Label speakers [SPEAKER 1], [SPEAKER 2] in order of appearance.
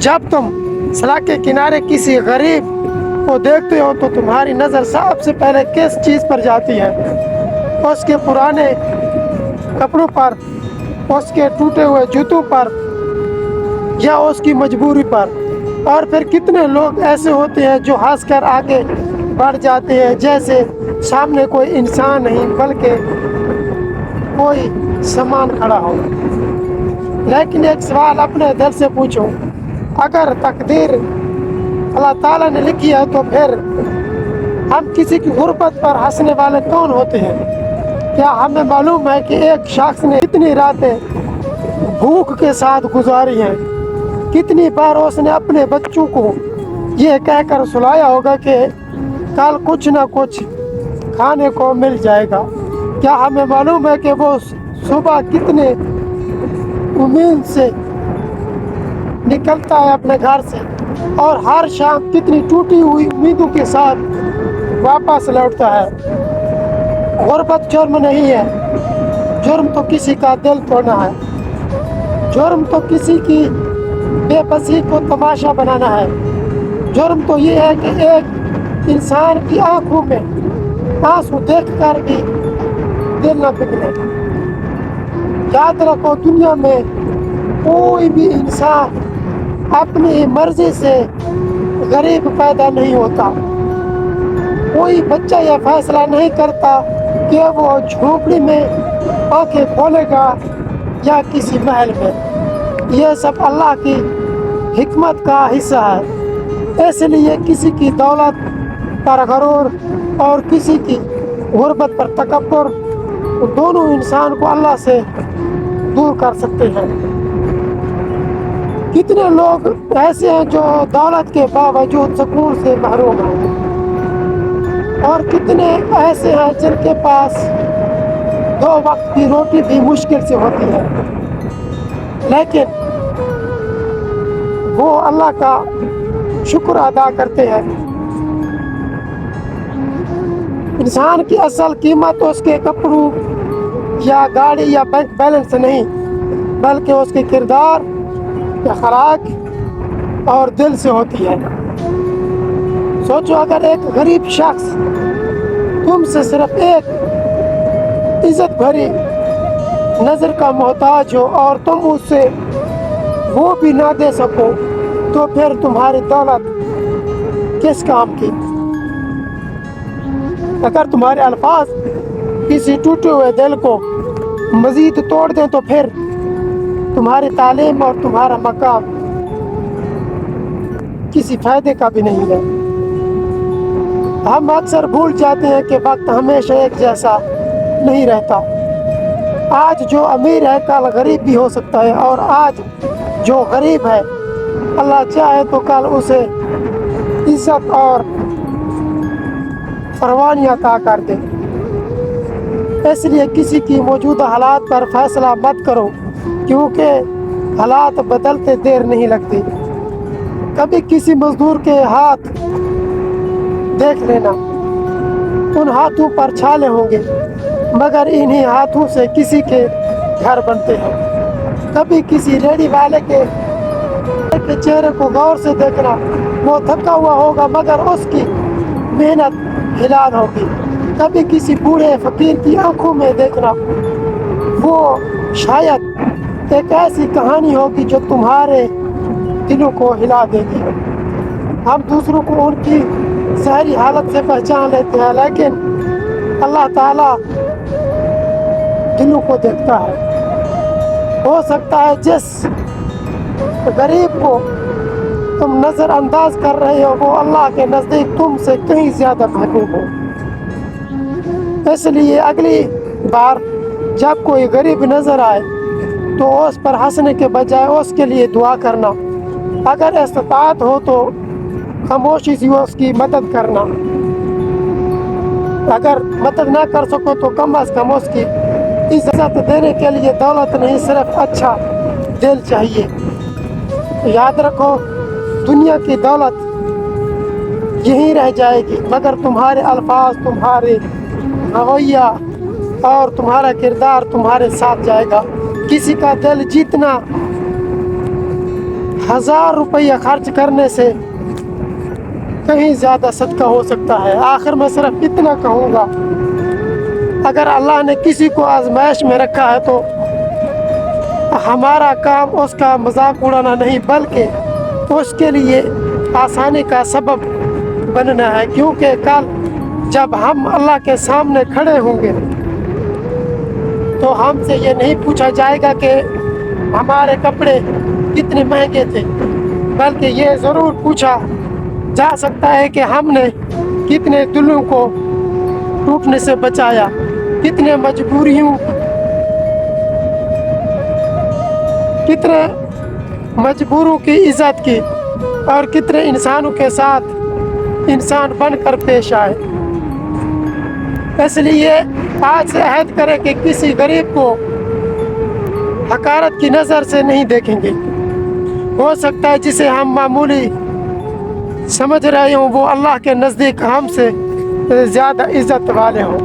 [SPEAKER 1] जब तुम सड़क के किनारे किसी गरीब को देखते हो तो तुम्हारी नज़र सबसे पहले किस चीज़ पर जाती है? उसके पुराने कपड़ों पर, उसके टूटे हुए जूतों पर, या उसकी मजबूरी पर? और फिर कितने लोग ऐसे होते हैं जो हंसकर आगे बढ़ जाते हैं जैसे सामने कोई इंसान नहीं बल्कि कोई सामान खड़ा हो। लेकिन एक सवाल अपने दिल से पूछो, अगर तकदीर अल्लाह ताला ने लिखी है तो फिर हम किसी की गुर्बत पर हंसने वाले कौन होते हैं? क्या हमें मालूम है कि एक शख्स ने कितनी रातें भूख के साथ गुजारी हैं? कितनी बार उसने अपने बच्चों को ये कहकर सुलाया होगा कि कल कुछ ना कुछ खाने को मिल जाएगा? क्या हमें मालूम है कि वो सुबह कितने उम्मीद से निकलता है अपने घर से और हर शाम कितनी टूटी हुई उम्मीदों के साथ वापस लौटता है? गुर्बत जुर्म नहीं है, जुर्म तो किसी का दिल तोड़ना है, जुर्म तो किसी की बेबसी को तमाशा बनाना है, जुर्म तो ये है कि एक इंसान की आंखों में आंसू देखकर भी दिल न पिघले। याद रखो, दुनिया में कोई भी इंसान अपनी मर्जी से गरीब पैदा नहीं होता। कोई बच्चा यह फैसला नहीं करता कि वो झोपड़ी में आंखें खोलेगा या किसी महल में। यह सब अल्लाह की हिकमत का हिस्सा है। इसलिए किसी की दौलत पर गरूर और किसी की गुर्बत पर तकब्बुर दोनों इंसान को अल्लाह से दूर कर सकते हैं। कितने लोग ऐसे हैं जो दौलत के बावजूद सुकून से महरूम हैं, और कितने ऐसे हैं जिनके पास 2 वक्त की रोटी भी मुश्किल से होती है, लेकिन वो अल्लाह का शुक्र अदा करते हैं। इंसान की असल कीमत उसके कपड़ों या गाड़ी या बैंक बैलेंस नहीं, बल्कि उसके किरदार, अखलाक और दिल से होती है। सोचो, अगर एक गरीब शख्स तुमसे सिर्फ एक इज्जत भरी नजर का मोहताज हो और तुम उससे वो भी ना दे सको, तो फिर तुम्हारी दौलत किस काम की? अगर तुम्हारे अल्फाज किसी टूटे हुए दिल को मजीद तोड़ दें तो फिर तुम्हारी तालीम और तुम्हारा मकाम किसी फायदे का भी नहीं है। हम अक्सर भूल जाते हैं कि वक्त हमेशा एक जैसा नहीं रहता। आज जो अमीर है कल गरीब भी हो सकता है, और आज जो गरीब है अल्लाह चाहे तो कल उसे इज्जत और फरमानी अता कर दे। इसलिए किसी की मौजूदा हालात पर फैसला मत करो, क्योंकि हालात बदलते देर नहीं लगती। कभी किसी मजदूर के हाथ देख लेना, उन हाथों पर छाले होंगे, मगर इन्हीं हाथों से किसी के घर बनते हैं। कभी किसी रेडी वाले के चेहरे को गौर से देखना, वो थका हुआ होगा मगर उसकी मेहनत हिलाल होगी। कभी किसी बूढ़े फकीर की आंखों में देखना, वो शायद एक ऐसी कहानी होगी जो तुम्हारे दिलों को हिला देगी। हम दूसरों को उनकी ज़ाहिरी हालत से पहचान लेते हैं, लेकिन अल्लाह ताला दिलों को देखता है। हो सकता है जिस गरीब को तुम नज़रअंदाज कर रहे हो वो अल्लाह के नज़दीक तुमसे कहीं ज़्यादा महबूब हो। इसलिए अगली बार जब कोई गरीब नज़र आए तो उस पर हंसने के बजाय उसके लिए दुआ करना। अगर इस्तिताअत हो तो खामोशी से उसकी मदद करना। अगर मदद ना कर सको तो कम अज़ कम उसकी इज्जत देने के लिए दौलत नहीं, सिर्फ अच्छा दिल चाहिए। याद रखो, दुनिया की दौलत यहीं रह जाएगी, मगर तुम्हारे अल्फाज, तुम्हारे रवैया और तुम्हारा किरदार तुम्हारे साथ जाएगा। किसी का दिल जीतना 1000 रुपया खर्च करने से कहीं ज़्यादा सदका हो सकता है। आखिर मैं सिर्फ इतना कहूँगा, अगर अल्लाह ने किसी को आजमाइश में रखा है तो हमारा काम उसका मजाक उड़ाना नहीं, बल्कि उसके लिए आसानी का सबब बनना है। क्योंकि कल जब हम अल्लाह के सामने खड़े होंगे तो हमसे ये नहीं पूछा जाएगा कि हमारे कपड़े कितने महंगे थे, बल्कि ये ज़रूर पूछा जा सकता है कि हमने कितने दिलों को टूटने से बचाया, कितने मजबूरों की इज्जत की और कितने इंसानों के साथ इंसान बनकर पेश आए। इसलिए आज से अहद करें कि किसी गरीब को हकारत की नज़र से नहीं देखेंगे। हो सकता है जिसे हम मामूली समझ रहे हों वो अल्लाह के नज़दीक हमसे ज़्यादा इज्जत वाले हों।